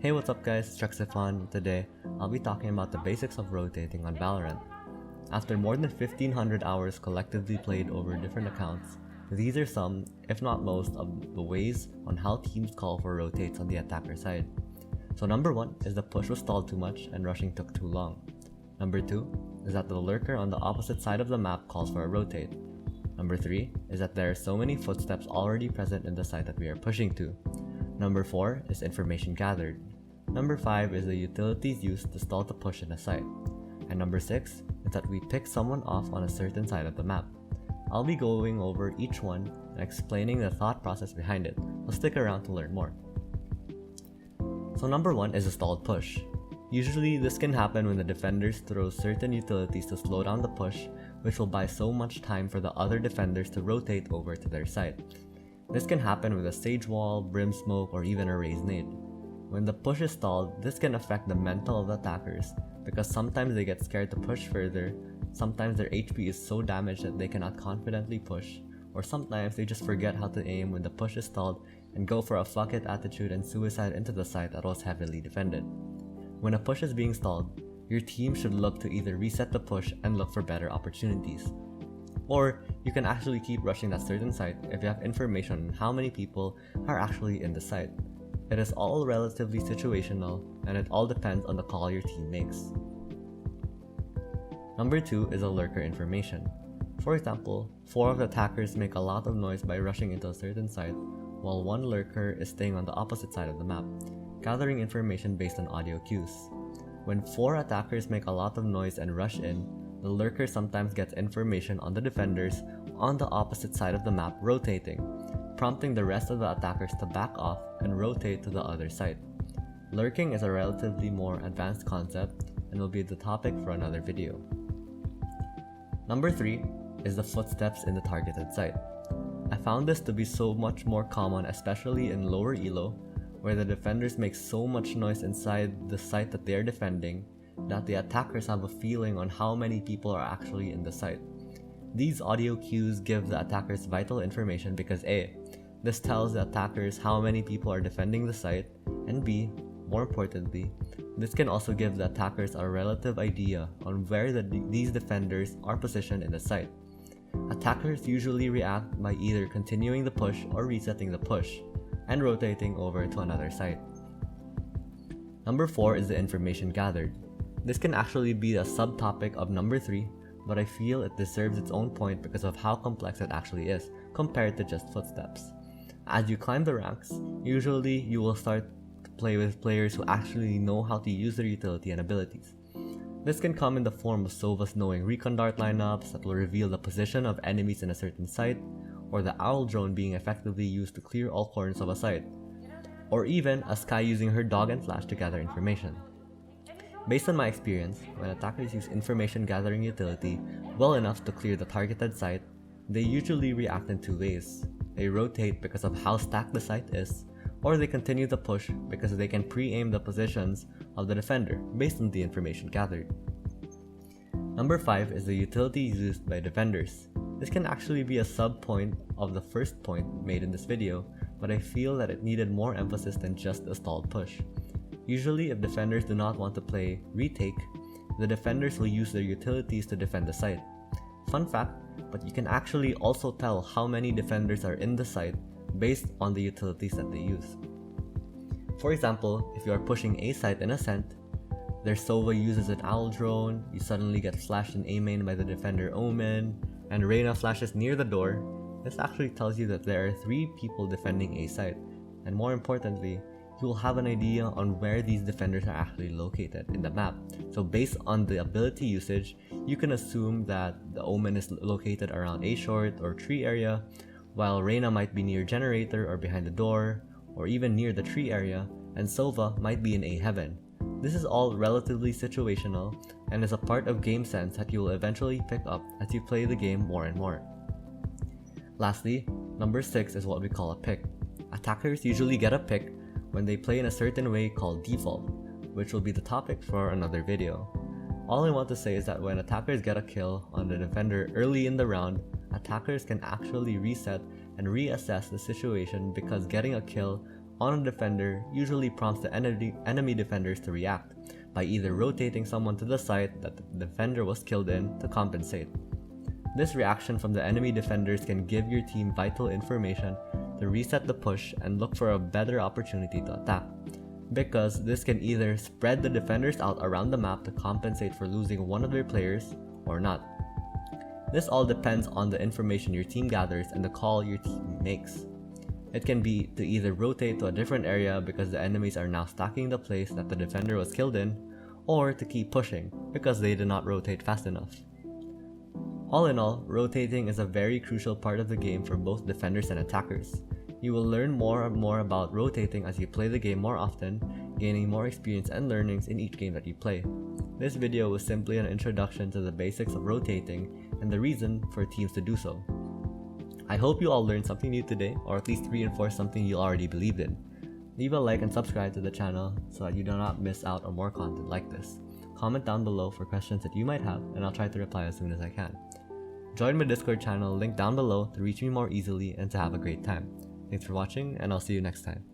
Hey, what's up guys, it's Trexifon. Today, I'll be talking about the basics of rotating on Valorant. After more than 1500 hours collectively played over different accounts, these are some, if not most, of the ways on how teams call for rotates on the attacker side. So number 1 is the push was stalled too much and rushing took too long. Number 2 is that the lurker on the opposite side of the map calls for a rotate. Number 3 is that there are so many footsteps already present in the site that we are pushing to. Number 4 is information gathered. Number 5 is the utilities used to stall the push in a site. And number 6 is that we pick someone off on a certain side of the map. I'll be going over each one and explaining the thought process behind it, so stick around to learn more. So number 1 is a stalled push. Usually this can happen when the defenders throw certain utilities to slow down the push, which will buy so much time for the other defenders to rotate over to their side. This can happen with a sage wall, brim smoke, or even a raised nade. When the push is stalled, this can affect the mental of the attackers because sometimes they get scared to push further, sometimes their HP is so damaged that they cannot confidently push, or sometimes they just forget how to aim when the push is stalled and go for a fuck it attitude and suicide into the site that was heavily defended. When a push is being stalled, your team should look to either reset the push and look for better opportunities. Or you can actually keep rushing that certain site if you have information on how many people are actually in the site. It is all relatively situational and it all depends on the call your team makes. Number 2 is a lurker information. For example, 4 of the attackers make a lot of noise by rushing into a certain site, while 1 lurker is staying on the opposite side of the map, gathering information based on audio cues. When 4 attackers make a lot of noise and rush in, the lurker sometimes gets information on the defenders on the opposite side of the map rotating, prompting the rest of the attackers to back off and rotate to the other side. Lurking is a relatively more advanced concept and will be the topic for another video. Number 3 is the footsteps in the targeted site. I found this to be so much more common, especially in lower elo, where the defenders make so much noise inside the site that they are defending that the attackers have a feeling on how many people are actually in the site. These audio cues give the attackers vital information because A, this tells the attackers how many people are defending the site, and B, more importantly, this can also give the attackers a relative idea on where these defenders are positioned in the site. Attackers usually react by either continuing the push or resetting the push, and rotating over to another site. Number 4 is the information gathered. This can actually be a subtopic of number 3, but I feel it deserves its own point because of how complex it actually is compared to just footsteps. As you climb the ranks, usually you will start to play with players who actually know how to use their utility and abilities. This can come in the form of Sova's knowing recon dart lineups that will reveal the position of enemies in a certain site, or the owl drone being effectively used to clear all corners of a site, or even a Skye using her dog and flash to gather information. Based on my experience, when attackers use information gathering utility well enough to clear the targeted site, they usually react in 2 ways. They rotate because of how stacked the site is, or they continue the push because they can pre-aim the positions of the defender based on the information gathered. Number 5 is the utilities used by defenders. This can actually be a sub-point of the first point made in this video, but I feel that it needed more emphasis than just a stalled push. Usually, if defenders do not want to play retake, the defenders will use their utilities to defend the site. Fun fact, but you can actually also tell how many defenders are in the site based on the utilities that they use. For example, if you are pushing A site in Ascent, their Sova uses an owl drone, you suddenly get flashed in A main by the defender Omen, and Reyna flashes near the door. This actually tells you that there are 3 people defending A site, and more importantly, you will have an idea on where these defenders are actually located in the map. So based on the ability usage, you can assume that the Omen is located around A short or tree area, while Reyna might be near generator or behind the door, or even near the tree area, and Sova might be in A heaven. This is all relatively situational and is a part of game sense that you will eventually pick up as you play the game more and more. Lastly, number 6 is what we call a pick. Attackers usually get a pick when they play in a certain way called default, which will be the topic for another video. All I want to say is that when attackers get a kill on the defender early in the round, attackers can actually reset and reassess the situation because getting a kill on a defender usually prompts the enemy defenders to react by either rotating someone to the site that the defender was killed in to compensate. This reaction from the enemy defenders can give your team vital information to reset the push and look for a better opportunity to attack, because this can either spread the defenders out around the map to compensate for losing one of their players or not. This all depends on the information your team gathers and the call your team makes. It can be to either rotate to a different area because the enemies are now stacking the place that the defender was killed in, or to keep pushing because they did not rotate fast enough. All in all, rotating is a very crucial part of the game for both defenders and attackers. You will learn more and more about rotating as you play the game more often, gaining more experience and learnings in each game that you play. This video was simply an introduction to the basics of rotating and the reason for teams to do so. I hope you all learned something new today, or at least reinforced something you already believed in. Leave a like and subscribe to the channel so that you do not miss out on more content like this. Comment down below for questions that you might have, and I'll try to reply as soon as I can. Join my Discord channel, link down below, to reach me more easily and to have a great time. Thanks for watching, and I'll see you next time.